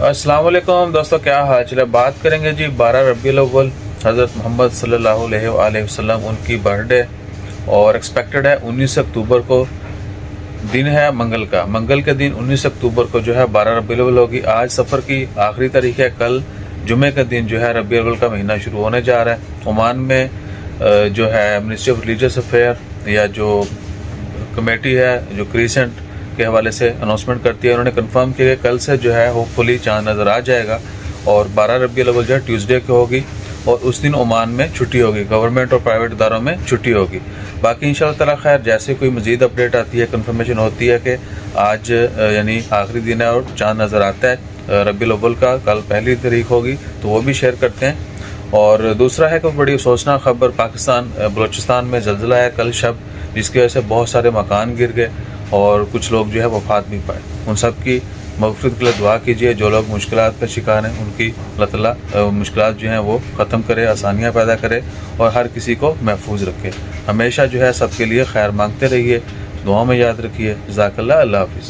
अस्सलाम वालेकुम दोस्तों, क्या हाल चाल है। बात करेंगे जी 12 रबीउल अव्वल, हज़रत मोहम्मद सल्लल्लाहु अलैहि वसल्लम उनकी बर्थडे और एक्सपेक्टेड है 19 अक्टूबर को। दिन है मंगल का, मंगल के दिन 19 अक्टूबर को जो है 12 रबीउल अव्वल होगी। आज सफ़र की आखिरी तारीख है, कल जुमे के दिन जो है रबीउल अव्वल का महीना शुरू होने जा रहा है। ओमान में जो है मिनिस्ट्री ऑफ रिलीजियस अफेयर या जो कमेटी है जो क्रीसेंट के हवाले से अनाउंसमेंट करती है, उन्होंने कंफर्म किया कि कल से जो है होपफुली चांद नज़र आ जाएगा और 12 रबीउल अव्वल जो है ट्यूसडे को होगी और उस दिन ओमान में छुट्टी होगी, गवर्नमेंट और प्राइवेट इदारों में छुट्टी होगी। बाकी इंशाअल्लाह ताला खैर जैसे कोई मज़ीद अपडेट आती है, कंफर्मेशन होती है कि आज यानी आखिरी दिन है और चांद नज़र आता है रबीउल अव्वल का, कल पहली तारीख होगी, तो वो भी शेयर करते हैं। और दूसरा है कि बड़ी अफसोसनाक खबर, पाकिस्तान बलूचिस्तान में ज़लज़ला है कल शब, जिसकी वजह से बहुत सारे मकान गिर गए और कुछ लोग जो है वफात भी पाए। उन सब की मग़फ़िरत के लिए दुआ कीजिए। जो लोग मुश्किलात का शिकार हैं उनकी अल्लाह ताला मुश्किलात जो हैं वो ख़त्म करे, आसानियाँ पैदा करे और हर किसी को महफूज रखे। हमेशा जो है सबके लिए खैर मांगते रहिए, दुआ में याद रखिए। जज़ाकल्लाह, अल्लाह हाफ़िज़।